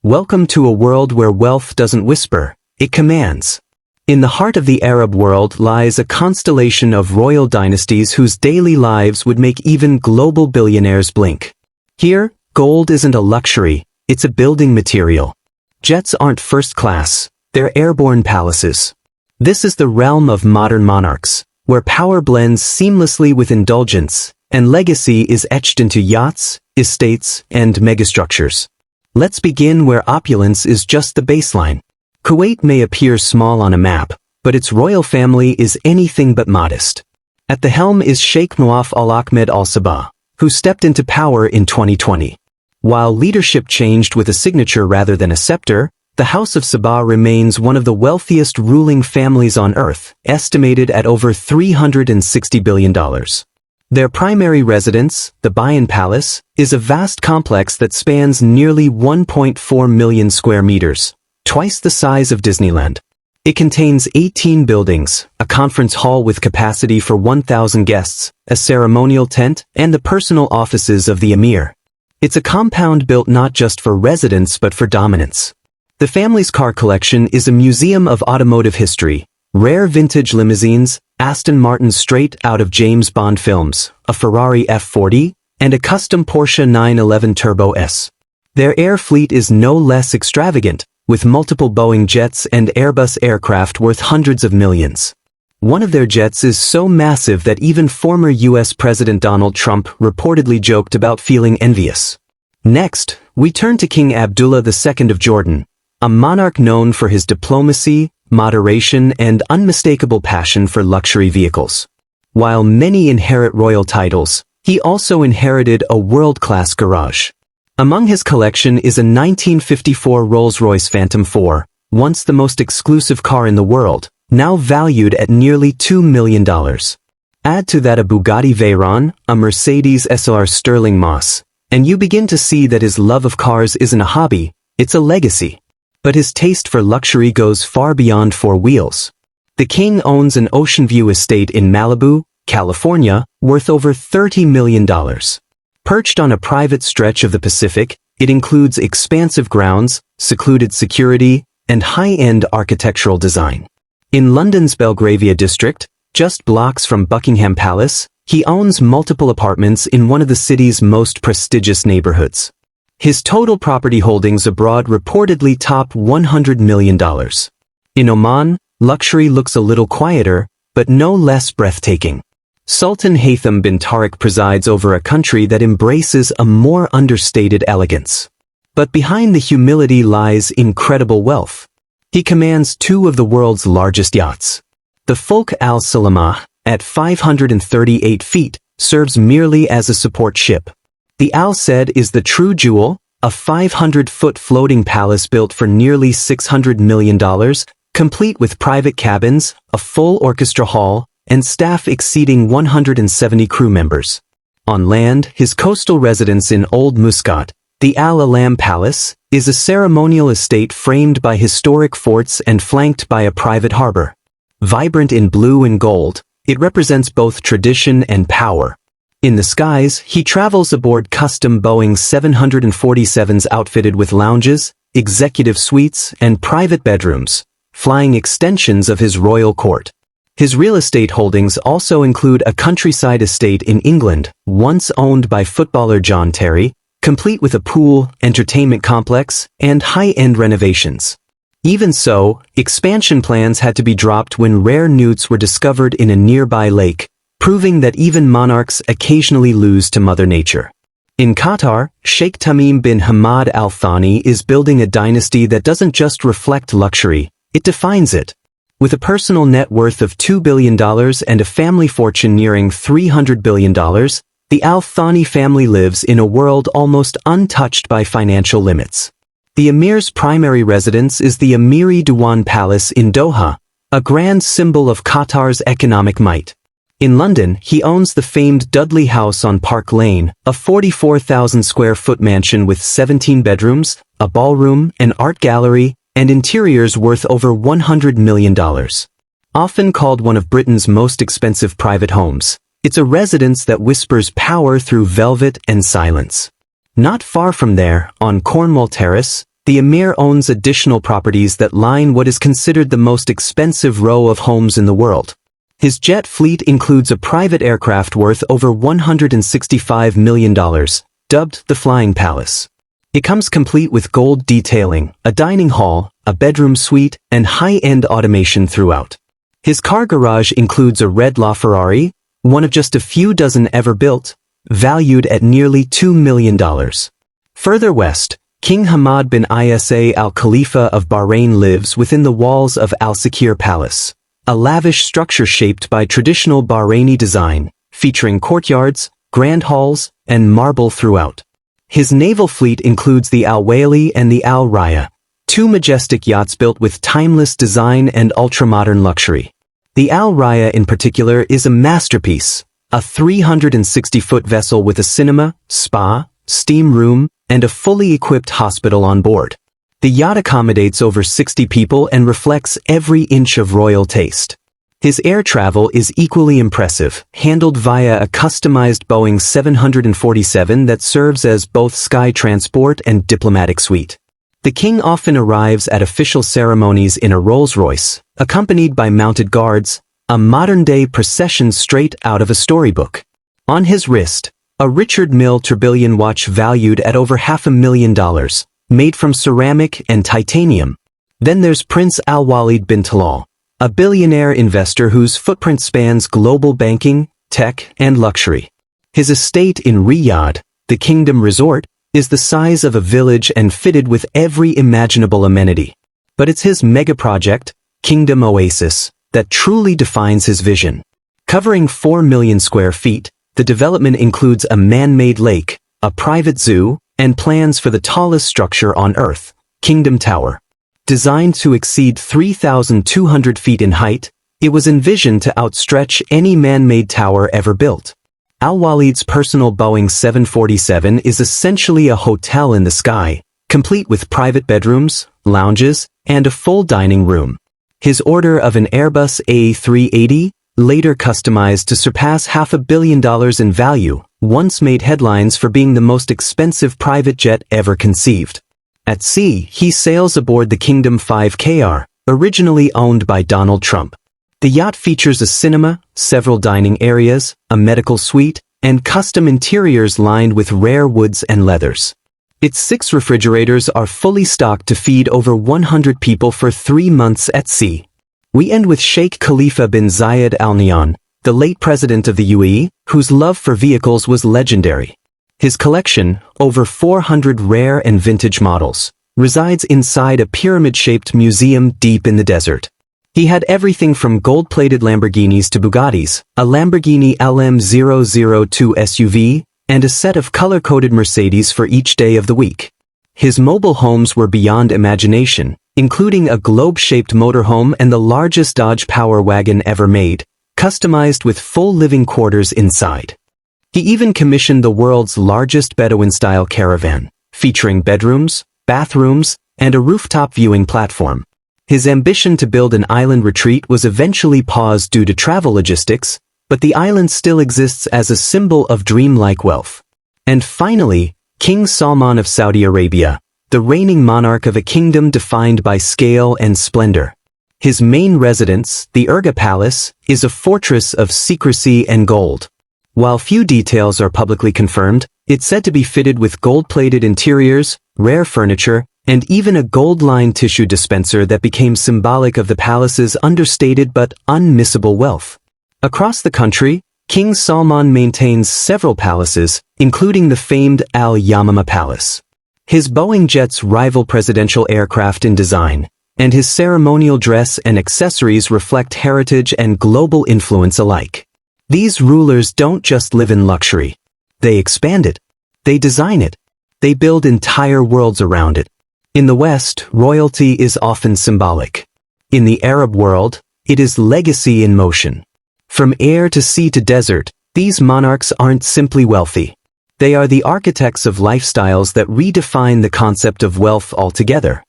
Welcome to a world where wealth doesn't whisper, it commands. In the heart of the Arab world lies a constellation of royal dynasties whose daily lives would make even global billionaires blink. Here, gold isn't a luxury, it's a building material. Jets aren't first class, they're airborne palaces. This is the realm of modern monarchs, where power blends seamlessly with indulgence, and legacy is etched into yachts, estates, and megastructures. Let's begin where opulence is just the baseline. Kuwait may appear small on a map, but its royal family is anything but modest. At the helm is Sheikh Muaf Al-Ahmed Al-Sabah, who stepped into power in 2020. While leadership changed with a signature rather than a scepter, the House of Sabah remains one of the wealthiest ruling families on earth, estimated at over $360 billion. Their primary residence, the Bayan Palace, is a vast complex that spans nearly 1.4 million square meters, twice the size of Disneyland. It contains 18 buildings, a conference hall with capacity for 1,000 guests, a ceremonial tent, and the personal offices of the emir. It's a compound built not just for residence but for dominance. The family's car collection is a museum of automotive history. Rare vintage limousines, Aston Martin straight out of James Bond films, a Ferrari F40, and a custom Porsche 911 Turbo S. Their air fleet is no less extravagant, with multiple Boeing jets and Airbus aircraft worth hundreds of millions. One of their jets is so massive that even former US President Donald Trump reportedly joked about feeling envious. Next, we turn to King Abdullah II of Jordan, a monarch known for his diplomacy, moderation, and unmistakable passion for luxury vehicles. While many inherit royal titles, he also inherited a world-class garage. Among his collection is a 1954 Rolls-Royce Phantom 4, once the most exclusive car in the world, now valued at nearly $2 million. Add to that a Bugatti Veyron, a Mercedes SLR Sterling Moss, and you begin to see that his love of cars isn't a hobby, it's a legacy. But his taste for luxury goes far beyond four wheels. The king owns an ocean view estate in Malibu, California, worth over $30 million. Perched on a private stretch of the Pacific, it includes expansive grounds, secluded security, and high-end architectural design. In London's Belgravia district, just blocks from Buckingham Palace, he owns multiple apartments in one of the city's most prestigious neighborhoods. His total property holdings abroad reportedly top $100 million. In Oman, luxury looks a little quieter, but no less breathtaking. Sultan Haytham bin Tariq presides over a country that embraces a more understated elegance. But behind the humility lies incredible wealth. He commands two of the world's largest yachts. The Fulk Al Salamah, at 538 feet, serves merely as a support ship. The Al Said is the true jewel, a 500-foot floating palace built for nearly $600 million, complete with private cabins, a full orchestra hall, and staff exceeding 170 crew members. On land, his coastal residence in Old Muscat, the Al Alam Palace, is a ceremonial estate framed by historic forts and flanked by a private harbor. Vibrant in blue and gold, it represents both tradition and power. In the skies, he travels aboard custom Boeing 747s outfitted with lounges, executive suites, and private bedrooms, flying extensions of his royal court. His real estate holdings also include a countryside estate in England, once owned by footballer John Terry, complete with a pool, entertainment complex, and high-end renovations. Even so, expansion plans had to be dropped when rare newts were discovered in a nearby lake, proving that even monarchs occasionally lose to Mother Nature. In Qatar, Sheikh Tamim bin Hamad Al Thani is building a dynasty that doesn't just reflect luxury, it defines it. With a personal net worth of $2 billion and a family fortune nearing $300 billion, the Al Thani family lives in a world almost untouched by financial limits. The emir's primary residence is the Emiri Diwan Palace in Doha, a grand symbol of Qatar's economic might. In London, he owns the famed Dudley House on Park Lane, a 44,000-square-foot mansion with 17 bedrooms, a ballroom, an art gallery, and interiors worth over $100 million. Often called one of Britain's most expensive private homes, it's a residence that whispers power through velvet and silence. Not far from there, on Cornwall Terrace, The emir owns additional properties that line what is considered the most expensive row of homes in the world. His jet fleet includes a private aircraft worth over $165 million, dubbed the Flying Palace. It comes complete with gold detailing, a dining hall, a bedroom suite, and high-end automation throughout. His car garage includes a red LaFerrari, one of just a few dozen ever built, valued at nearly $2 million. Further west, King Hamad bin Isa Al Khalifa of Bahrain lives within the walls of Al Sakir Palace, a lavish structure shaped by traditional Bahraini design, featuring courtyards, grand halls, and marble throughout. His naval fleet includes the Al-Waleed and the Al-Raya, two majestic yachts built with timeless design and ultra-modern luxury. The Al-Raya in particular is a masterpiece, a 360-foot vessel with a cinema, spa, steam room, and a fully equipped hospital on board. The yacht accommodates over 60 people and reflects every inch of royal taste. His air travel is equally impressive, handled via a customized Boeing 747 that serves as both sky transport and diplomatic suite. The king often arrives at official ceremonies in a Rolls-Royce, accompanied by mounted guards, a modern-day procession straight out of a storybook. On his wrist, a Richard Mille tourbillon watch valued at over $500,000, made from ceramic and titanium. Then there's Prince Al-Waleed bin Talal, a billionaire investor whose footprint spans global banking, tech, and luxury. His estate in Riyadh, the Kingdom Resort, is the size of a village and fitted with every imaginable amenity. But it's his mega-project, Kingdom Oasis, that truly defines his vision. Covering 4 million square feet, the development includes a man-made lake, a private zoo, and plans for the tallest structure on Earth, Kingdom Tower. Designed to exceed 3,200 feet in height, it was envisioned to outstretch any man-made tower ever built. Al-Waleed's personal Boeing 747 is essentially a hotel in the sky, complete with private bedrooms, lounges, and a full dining room. His order of an Airbus A380, later customized to surpass $500 million in value, once made headlines for being the most expensive private jet ever conceived. At sea, he sails aboard the Kingdom 5KR, originally owned by Donald Trump. The yacht features a cinema, several dining areas, a medical suite, and custom interiors lined with rare woods and leathers. Its 6 refrigerators are fully stocked to feed over 100 people for 3 months at sea. We end with Sheikh Khalifa bin Zayed Al Nahyan, the late president of the UAE, whose love for vehicles was legendary. His collection, over 400 rare and vintage models, resides inside a pyramid-shaped museum deep in the desert. He had everything from gold-plated Lamborghinis to Bugattis, a Lamborghini LM002 SUV, and a set of color-coded Mercedes for each day of the week. His mobile homes were beyond imagination, including a globe-shaped motorhome and the largest Dodge Power Wagon ever made, customized with full living quarters inside. He even commissioned the world's largest Bedouin-style caravan, featuring bedrooms, bathrooms, and a rooftop viewing platform. His ambition to build an island retreat was eventually paused due to travel logistics, but the island still exists as a symbol of dreamlike wealth. And finally, King Salman of Saudi Arabia, the reigning monarch of a kingdom defined by scale and splendor. His main residence, the Urga Palace, is a fortress of secrecy and gold. While few details are publicly confirmed, it's said to be fitted with gold-plated interiors, rare furniture, and even a gold-lined tissue dispenser that became symbolic of the palace's understated but unmissable wealth. Across the country, King Salman maintains several palaces, including the famed Al-Yamama Palace. His Boeing jets rival presidential aircraft in design, and his ceremonial dress and accessories reflect heritage and global influence alike. These rulers don't just live in luxury. They expand it. They design it. They build entire worlds around it. In the West, royalty is often symbolic. In the Arab world, it is legacy in motion. From air to sea to desert, these monarchs aren't simply wealthy. They are the architects of lifestyles that redefine the concept of wealth altogether.